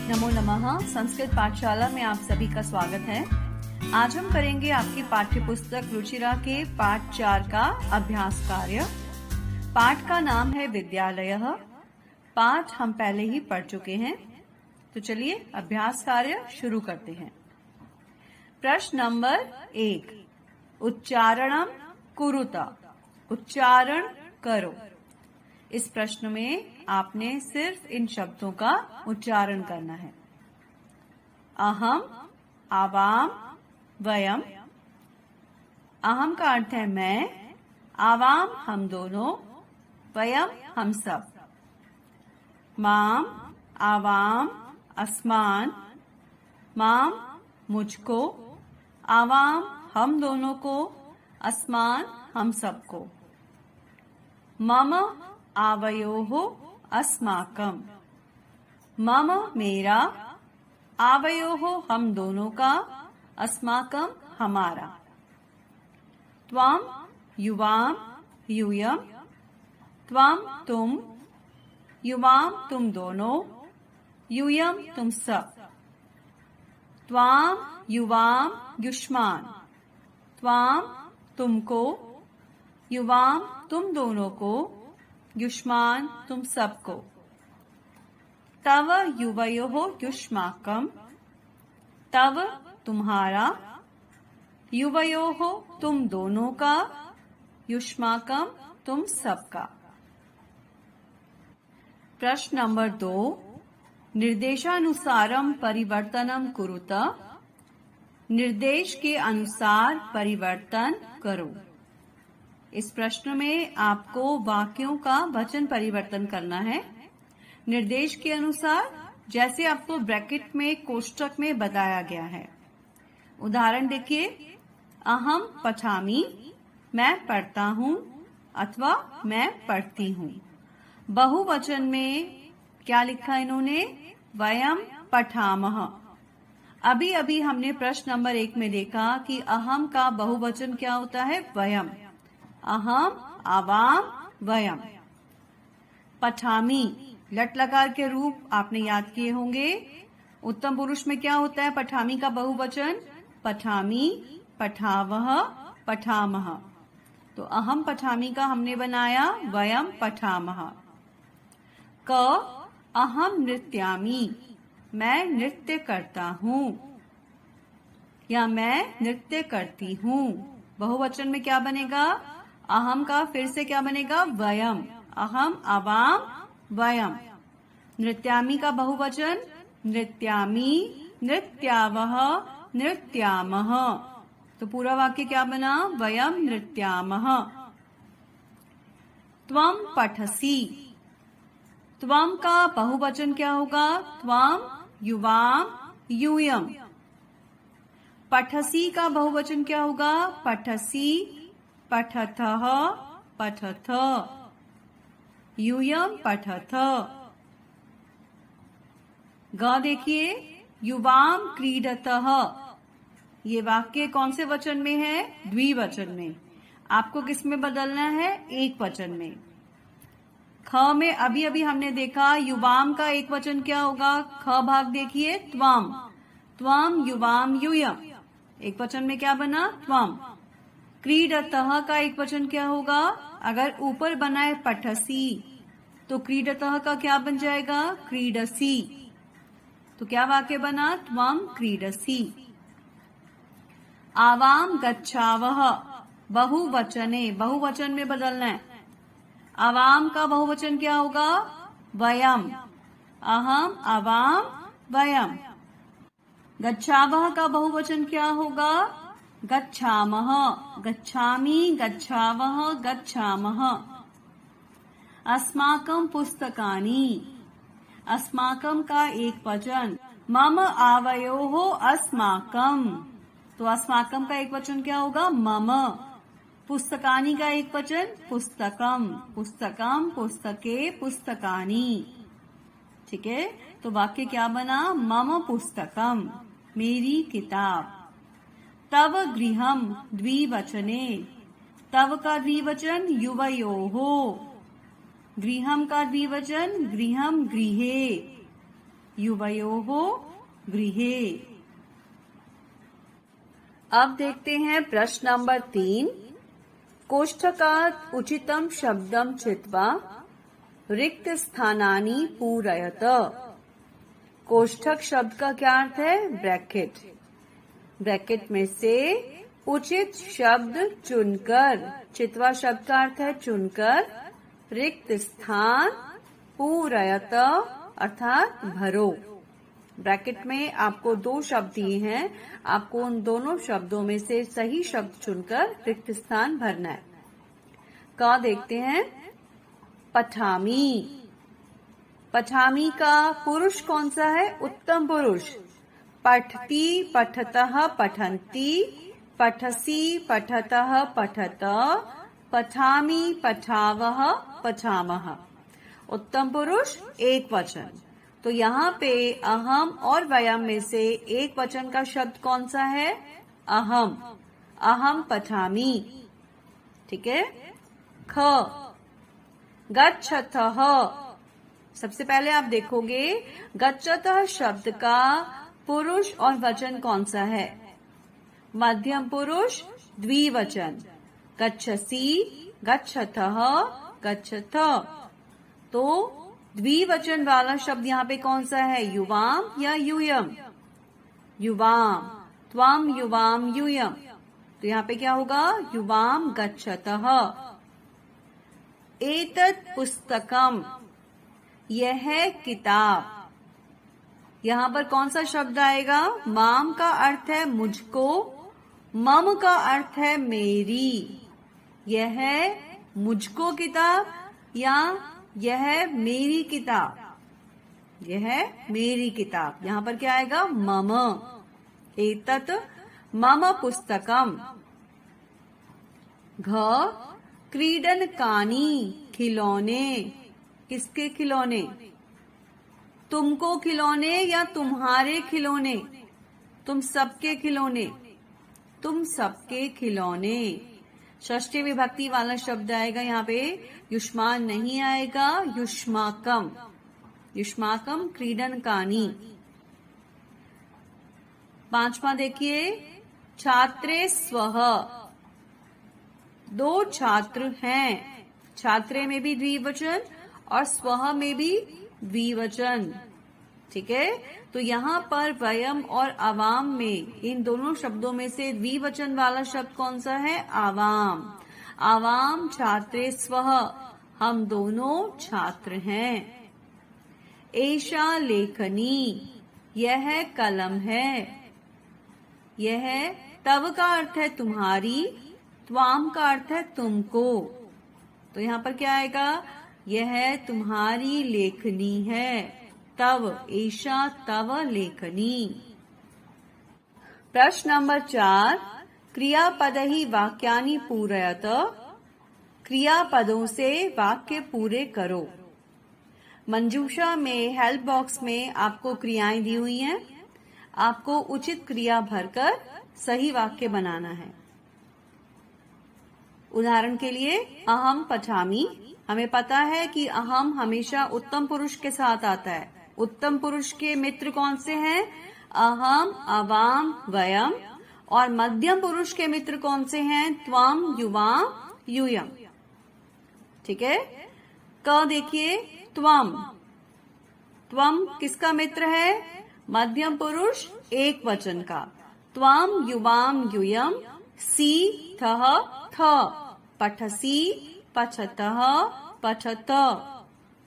नमो नमः। संस्कृत पाठशाला में आप सभी का स्वागत है। आज हम करेंगे आपकी पाठ्य पुस्तक रुचिरा के पाठ 4 का अभ्यास कार्य। पाठ का नाम है विद्यालयः। पाठ हम पहले ही पढ़ चुके हैं, तो चलिए अभ्यास कार्य शुरू करते हैं। प्रश्न नंबर 1, उच्चारणम कुरुता। उच्चारण करो। इस प्रश्न में आपने सिर्फ इन शब्दों का उच्चारण करना है। अहम, आवाम, वयम। अहम का अर्थ है मैं, आवाम हम दोनों, वयम हम सब। माम, आवाम, अस्मान। माम मुझको, आवाम हम दोनों को, अस्मान हम सबको। मम आवयोः अस्माकं। मम मेरा, आवयोः हम दोनों का, अस्माकं हमारा। त्वं युवाम यूयम। त्वं तुम, युवाम तुम दोनों, यूयम तुम सब। त्वां युवाम युष्मान। त्वां तुमको, युवाम तुम दोनों को, युष्मान तुम सबको। तव युवयोः युष्माकम्। तव तुम्हारा, युवयोः तुम दोनों का, युष्माकम् तुम सबका। प्रश्न नंबर 2, निर्देशानुसारम परिवर्तनम कुरुत। निर्देश के अनुसार परिवर्तन करो। इस प्रश्न में आपको वाक्यों का वचन परिवर्तन करना है निर्देश के अनुसार, जैसे आपको ब्रैकेट में कोष्ठक में बताया गया है। उदाहरण देखिए, अहम पठामि, मैं पढ़ता हूँ अथवा मैं पढ़ती हूँ। बहुवचन में क्या लिखा इन्होंने? वयम पठामः। अभी अभी हमने प्रश्न नंबर 1 में देखा कि अहम का बहुवचन क्या होता है? वयम। अहम, आवाम, वयम। पठामि, लट लकार के रूप आपने याद किए होंगे। उत्तम पुरुष में क्या होता है पठामि का बहुवचन? पठामि, पठावः, पठामः। तो अहम पठामि का हमने बनाया वयम पठामः। क, अहम नृत्यामि, मैं नृत्य करता हूँ या मैं नृत्य करती हूँ। बहुवचन में क्या बनेगा? अहम का फिर से क्या बनेगा? वयम। अहम, आवाम, वयम। नृत्यामि का बहुवचन? नृत्यामि, नृत्यावः, नृत्यामः। तो पूरा वाक्य क्या बना? वयम नृत्यामः। त्वं पठसि। त्वं का बहुवचन क्या होगा? त्वं युवाम यूयम। पठसि का बहुवचन क्या होगा? पठसि, पठतः, पठथ। यूयम पठथ। ग देखिए, युवाम क्रीडतः। ये वाक्य कौन से वचन में है? द्विवचन में। आपको किस में बदलना है? एक वचन में। ख में अभी अभी हमने देखा युवाम का एक वचन क्या होगा? ख भाग देखिए, त्वम। त्वम युवाम यूयम। एक वचन में क्या बना? त्वम। क्रीडतः का एक वचन क्या होगा? अगर ऊपर बना है पठसी, तो क्रीडतः का क्या बन जाएगा? क्रीडसी। तो क्या वाक्य बना? त्वं क्रीडसी। आवाम गच्छावः, बहुवचने, बहुवचन में बदलना है। आवाम का बहुवचन क्या होगा? वयम। अहम, आवाम, वयम। गच्छावः का बहुवचन क्या होगा? गच्छामः। गच्छामि, गच्छावः, गच्छामः। अस्माकं पुस्तकानि। अस्माकं का एक वचन। मम आवयोः अस्माकं। तो अस्माकं का एक वचन क्या होगा? मम। पुस्तकानि का एक वचन? पुस्तकम। पुस्तकम, पुस्तके, पुस्तकानि। ठीक है, तो वाक्य क्या बना? मम पुस्तकम, मेरी किताब। तव गृहम, द्विवचने। तव का द्विवचन युवयोः। गृहम का द्विवचन गृहम गृहे। युवयोः गृहे। अब देखते हैं प्रश्न नंबर 3। कोष्ठकात् उचितं शब्दं चित्वा रिक्त स्थानानि पूरयत। कोष्ठक शब्द का क्या अर्थ है? ब्रैकेट। ब्रैकेट में से उचित शब्द चुनकर, चित्वा शब्द का अर्थ है चुनकर, रिक्त स्थान पूरयत अर्थात भरो। ब्रैकेट में आपको 2 शब्द दिए हैं, आपको उन दोनों शब्दों में से सही शब्द चुनकर रिक्त स्थान भरना है। का देखते हैं, पठामी। पठामी का पुरुष कौन सा है? उत्तम पुरुष। पठती, पठतः, पठन्ति, पठसि, पठतः, पठत, पठामि, पठावः, पठामः। उत्तम पुरुष एक वचन। तो यहाँ पे अहम और वयम में से एक वचन का शब्द कौन सा है? अहम। अहम पठामि। ठीक है। ख, गच्छतः। सबसे पहले आप देखोगे गच्छतः शब्द का पुरुष और वचन कौन सा है? मध्यम पुरुष द्विवचन। गच्छसि, गच्छतः, गच्छत। तो द्विवचन वाला शब्द यहाँ पे कौन सा है? युवाम या यूयम? युवाम। त्वम युवाम यूयम। तो यहाँ पे क्या होगा? युवाम गच्छतः। एतत् पुस्तकम, यह है किताब। यहाँ पर कौन सा शब्द आएगा? माम का अर्थ है मुझको, मम का अर्थ है मेरी। यह है मुझको किताब या यह है मेरी किताब? यह है मेरी किताब। यहाँ पर क्या आएगा? मम। एतत् मम पुस्तकम। घ, क्रीडनकानि, खिलौने। किसके खिलौने? तुमको खिलौने या तुम्हारे खिलौने? तुम सबके खिलौने। तुम सबके खिलौने। षष्ठी विभक्ति वाला शब्द आएगा यहाँ पे, युष्मान नहीं आएगा, युष्माकम। युष्माकम क्रीडनकानि। 5वां देखिए, छात्रे स्वः। 2 छात्र हैं। छात्रे में भी द्विवचन और स्वः में भी द्विवचन। ठीक है। तो यहाँ पर वयम और आवाम में, इन दोनों शब्दों में से द्विवचन वाला शब्द कौन सा है? आवाम। आवाम छात्रे स्वः, हम दोनों छात्र हैं। एषा लेखनी, यह कलम है। यह तव का अर्थ है तुम्हारी, त्वाम का अर्थ है तुमको। तो यहाँ पर क्या आएगा? यह तुम्हारी लेखनी है। तव, एषा तव लेखनी। प्रश्न नंबर 4। क्रियापदैः वाक्यानि पूरयत। क्रियापदों से वाक्य पूरे करो। मंजूषा में हेल्प बॉक्स में आपको क्रियाएं दी हुई हैं। आपको उचित क्रिया भरकर सही वाक्य बनाना है। उदाहरण के लिए, अहम पठामि। हमें पता है कि अहम हमेशा उत्तम पुरुष के साथ आता है। उत्तम पुरुष के मित्र कौन से हैं? अहम, अवाम, वयम। और मध्यम पुरुष के मित्र कौन से हैं? त्वम, युवाम, यूयम। ठीक है। क देखिए, त्वम। त्वम किसका मित्र है? मध्यम पुरुष एक वचन का। त्वम युवाम यूयम। सी, थः, थ। पठसी, पठतः, पठत।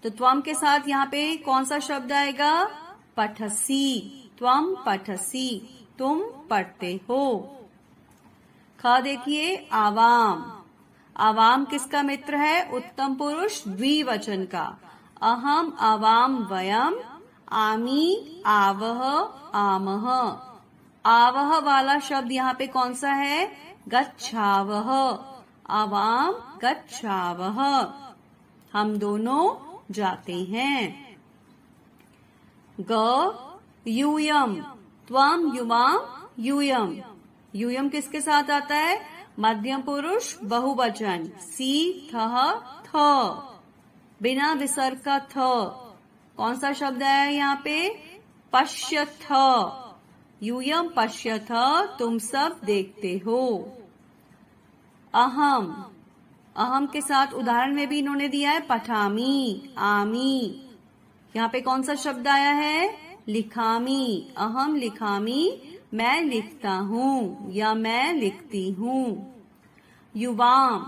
तो त्वम के साथ यहाँ पे कौन सा शब्द आएगा? पठसी। त्वम पठसी, तुम पढ़ते हो। ख देखिए, आवाम। आवाम किसका मित्र है? उत्तम पुरुष द्विवचन का। अहम, आवाम, वयम। आमी, आवह, आमह। आवह वाला शब्द यहाँ पे कौन सा है? गच्छावह। आवाम गच्छावह, हम दोनों जाते हैं। ग यूयम, त्वम युवाम यूयम। यूयम किसके साथ आता है? मध्यम पुरुष बहुवचन। सी, थः, थ। बिना विसर्ग का थ। कौन सा शब्द है यहाँ पे? पश्यथ, यूयम पश्यथ, तुम सब देखते हो। अहम, अहम के साथ उदाहरण में भी इन्होंने दिया है पठामी, आमी। यहाँ पे कौन सा शब्द आया है? लिखामी। अहम लिखामी, मैं लिखता हूँ या मैं लिखती हूँ। युवाम,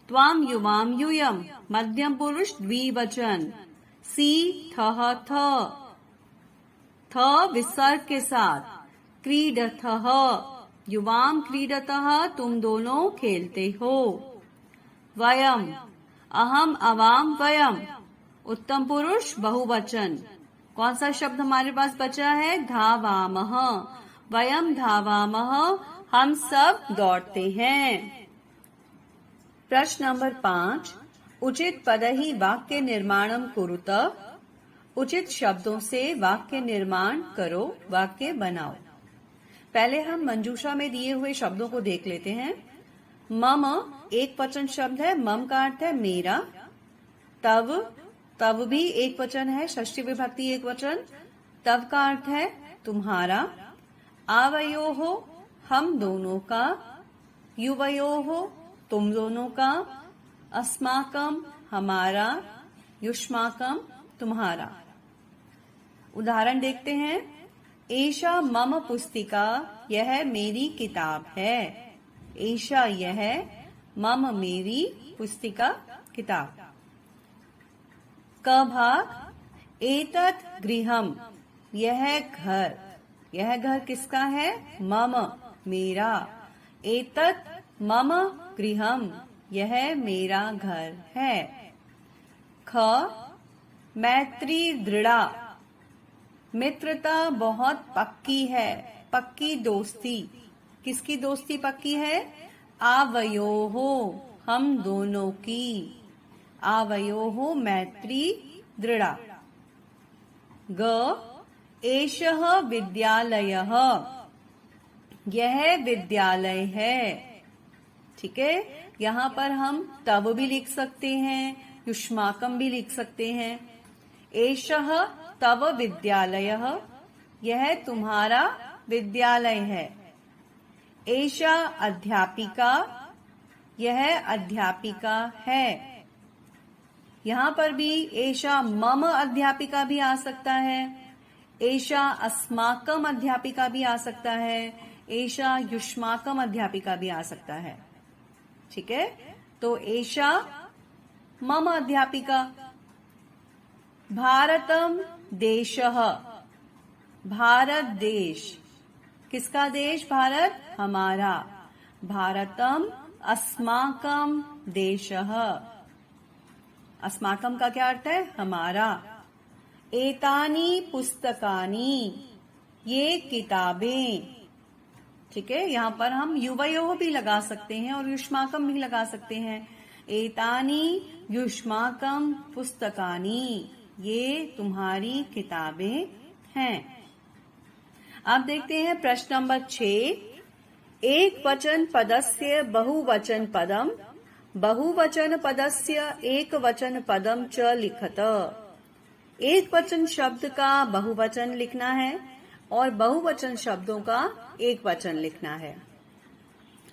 त्वाम युवाम यूयम, मध्यम पुरुष द्विवचन। सी थह थ, थ विसर्ग के साथ। क्रीडथः, युवाम क्रीडतः, तुम दोनों खेलते हो। वयम, अहम अवाम वयम, उत्तम पुरुष बहुवचन। कौन सा शब्द हमारे पास बचा है? धावामः, वयम धावामः, हम सब दौड़ते हैं। प्रश्न नंबर 5, उचित पदहि वाक्य निर्माणम कुरुत, उचित शब्दों से वाक्य निर्माण करो, वाक्य बनाओ। पहले हम मंजूषा में दिए हुए शब्दों को देख लेते हैं। मम एक वचन शब्द है, मम का अर्थ है मेरा। तव, तव भी एक वचन है, षष्ठी विभक्ति एक वचन। तव का अर्थ है तुम्हारा। आवयो हो, हम दोनों का। युवयो हो, तुम दोनों का। अस्माकम, हमारा। युष्माकम, तुम्हारा। उदाहरण देखते हैं। एषा मम पुस्तिका, यह मेरी किताब है। एषा यह, मम मेरी, पुस्तिका किताब। क भाग, एतत् गृहम, यह घर। यह घर किसका है? मम, मेरा। एतत् मम गृहम, यह मेरा घर है। ख, मैत्री दृढ़ा, मित्रता बहुत पक्की है, पक्की दोस्ती। किसकी दोस्ती पक्की है? आवयोहो, हम दोनों की। आवयोहो मैत्री दृढ़ा। ग, एषः विद्यालयः, यह विद्यालय है। ठीक है, यहाँ पर हम तव भी लिख सकते हैं, युष्माकम भी लिख सकते हैं। एषः तव विद्यालयः, यह तुम्हारा विद्यालय है। एषा अध्यापिका, यह अध्यापिका है। यहाँ पर भी एषा मम अध्यापिका भी आ सकता है। एषा अस्माकम अध्यापिका भी आ सकता है। एषा युष्माकम अध्यापिका भी आ सकता है। ठीक है, तो एषा मम अध्यापिका। भारतम देशः, भारत देश। किसका देश? भारत, हमारा। भारतम अस्माकम देशः, अस्माकम का क्या अर्थ है? हमारा। एतानी पुस्तकानी, ये किताबें। ठीक है, यहाँ पर हम युवयोः भी लगा सकते हैं और युष्माकम भी लगा सकते हैं। एतानी युष्माकम पुस्तकानी, ये तुम्हारी किताबें हैं। अब देखते हैं प्रश्न नंबर 6, एक वचन पदस्य बहुवचन पदम, बहुवचन पदस्य एक वचन पदम च लिखत। एक वचन शब्द का बहुवचन लिखना है और बहुवचन शब्दों का एक वचन लिखना है।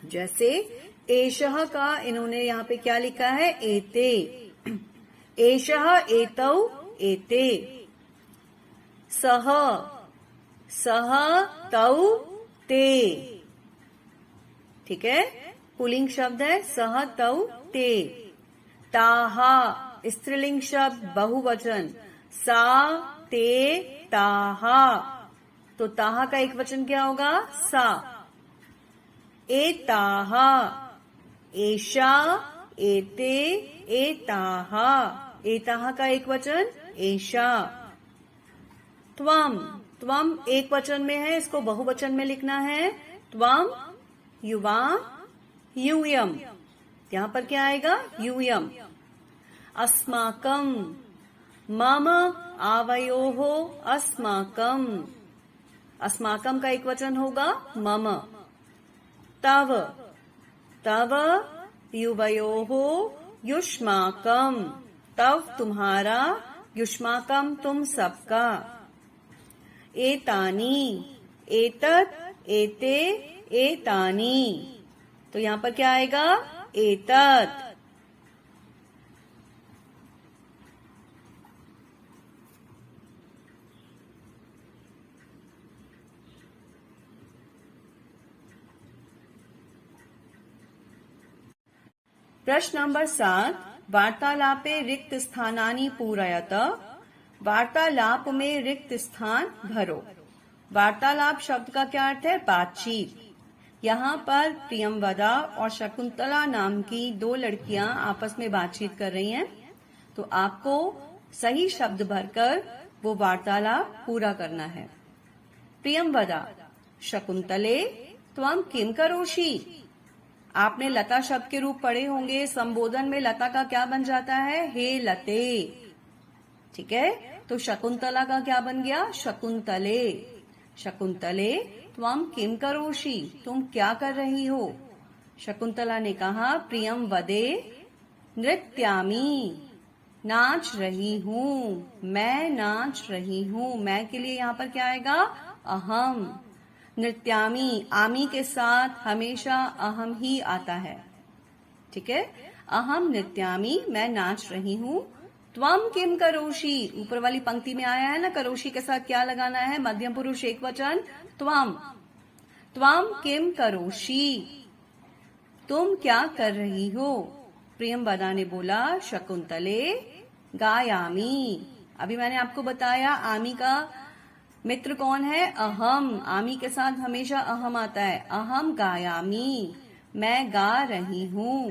जैसे एषः का इन्होंने यहाँ पे क्या लिखा है? एते। एषः एतौ एते। सह, सह तौ ते। ठीक है, पुल्लिंग शब्द है, सह तौ ते। ताहा स्त्रीलिंग शब्द बहुवचन, सा ते ताहा। तो ताहा का एक वचन क्या होगा? सा। एताहा, एषा एते एताहा। एताहा का एक वचन एषा। त्वम, त्वम एक वचन में है, इसको बहुवचन में लिखना है। त्वम युवाम यूयम, यहां पर क्या आएगा? यूयम। अस्माकम, मम आवयोः अस्माकम। अस्माकम का एक वचन होगा मम। तव, तव युवयोः युष्माकम। तव तुम्हारा, युष्माकम तुम सबका। एतानी, एतत, एते, एतानी। तो यहां पर क्या आएगा? एतत। प्रश्न नंबर 7, वार्तालापे रिक्त स्थानानि पूरयत। वार्तालाप में रिक्त स्थान भरो। वार्तालाप शब्द का क्या अर्थ है? बातचीत। यहाँ पर प्रियंवदा और शकुंतला नाम की दो लड़कियां आपस में बातचीत कर रही हैं। तो आपको सही शब्द भरकर वो वार्तालाप पूरा करना है। प्रियंवदा, शकुंतले त्वं किम करोषि। आपने लता शब्द के रूप पढ़े होंगे। संबोधन में लता का क्या बन जाता है? हे लते। ठीक है, तो शकुंतला का क्या बन गया? शकुंतले। शकुंतले त्वं किम करोषि, तुम क्या कर रही हो? शकुंतला ने कहा, प्रियम वदे नृत्यामि, नाच रही हूं, मैं नाच रही हूं। मैं के लिए यहाँ पर क्या आएगा? अहम। नृत्यामि, आमी के साथ हमेशा अहम ही आता है। ठीक है, अहम नृत्यामि, मैं नाच रही हूं। त्वम किम करोषि, ऊपर वाली पंक्ति में आया है ना, करोषि के साथ क्या लगाना है? मध्यम पुरुष एक वचन त्वम। त्वम किम करोषि, तुम क्या कर रही हो? प्रियंवदा ने बोला, शकुंतले गायामी। अभी मैंने आपको बताया आमी का मित्र कौन है? अहम। आमी के साथ हमेशा अहम आता है। अहम गायामी, मैं गा रही हूं।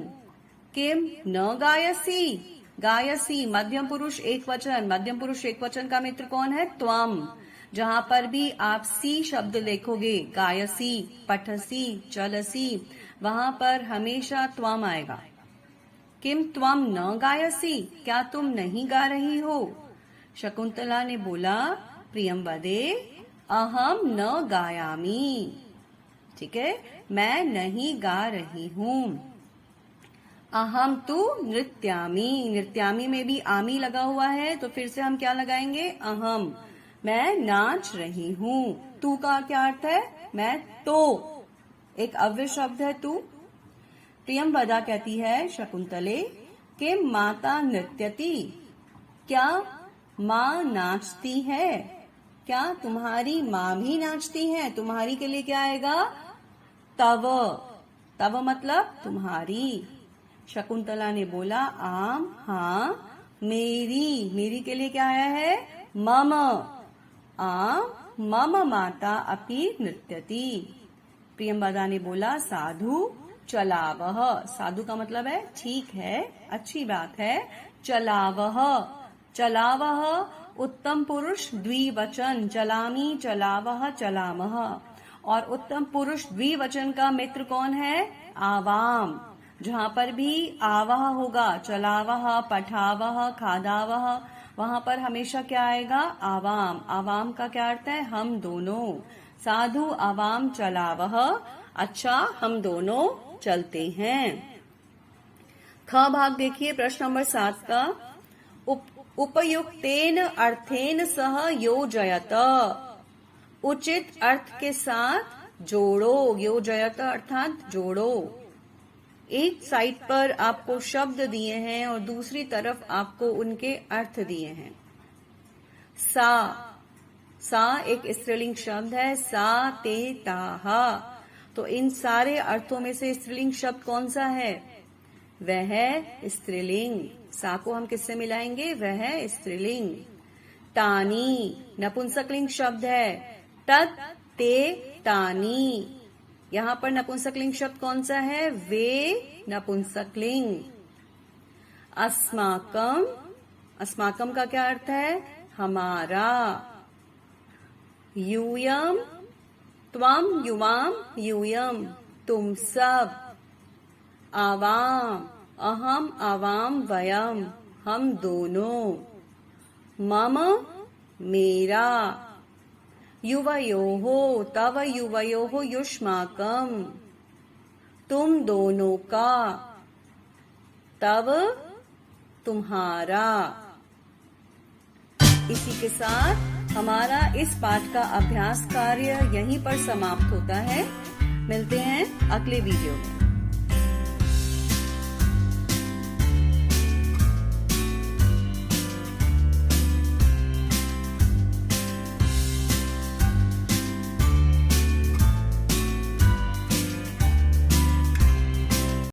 किम न गायसी, गायसी मध्यम पुरुष एक वचन। मध्यम पुरुष एक वचन का मित्र कौन है? त्वम। जहां पर भी आप सी शब्द देखोगे, गायसी, पठसी, चलसी, वहां पर हमेशा त्वम आएगा। किम त्वम न गायसी, क्या तुम नहीं गा रही हो? शकुंतला ने बोला, प्रियंवदे अहम न गायामी। ठीक है, मैं नहीं गा रही हूं। अहम तु नृत्यामी, नृत्यामी में भी आमी लगा हुआ है, तो फिर से हम क्या लगाएंगे? अहम। मैं नाच रही हूं। तू का क्या अर्थ है? मैं तो, एक अव्यय शब्द है तू। प्रियंवदा कहती है, शकुंतले किम माता नृत्यति, क्या माँ नाचती है? क्या तुम्हारी माँ भी नाचती है? तुम्हारी के लिए क्या आएगा? तव। तव मतलब तुम्हारी। शकुंतला ने बोला, आम, हाँ, मेरी। मेरी के लिए क्या आया है? मम। आम मम माता अपि नृत्यति। प्रियंवदा ने बोला, साधु चलावह। साधु का मतलब है ठीक है, अच्छी बात है। चलावह, चलावह उत्तम पुरुष द्विवचन। चलामी, चलावह, चलामह। और उत्तम पुरुष द्विवचन का मित्र कौन है? आवाम। जहां पर भी आवाह होगा, चलावह, पठावह, खादावह, वहां पर हमेशा क्या आएगा? आवाम। आवाम का क्या अर्थ है? हम दोनों। साधु आवाम चलावह, अच्छा हम दोनों चलते हैं। ख भाग देखिए प्रश्न नंबर 7 का। उपयुक्तेन अर्थेन सह योजयत, उचित अर्थ के साथ जोड़ो। योजयत अर्थात जोड़ो। एक साइड पर आपको शब्द दिए हैं और दूसरी तरफ आपको उनके अर्थ दिए हैं। सा, सा एक स्त्रीलिंग शब्द है। सा ते ताहा, तो इन सारे अर्थों में से स्त्रीलिंग शब्द कौन सा है? वह है स्त्रीलिंग। सा को हम किससे मिलाएंगे? वह है स्त्रीलिंग। तानी नपुंसकलिंग शब्द है। तत् ते तानी, यहाँ पर नपुंसकलिंग शब्द कौन सा है? वे नपुंसकलिंग। अस्माकम, अस्माकम का क्या अर्थ है? हमारा। यूयम, त्वम युवाम, यूयम तुम सब। आवाम, अहम आवाम वयम हम दोनों। मम मेरा। युवयोहो तव युवयोहो युष्माकम तुम दोनों का। तव तुम्हारा। इसी के साथ हमारा इस पाठ का अभ्यास कार्य यहीं पर समाप्त होता है। मिलते हैं अगले वीडियो में।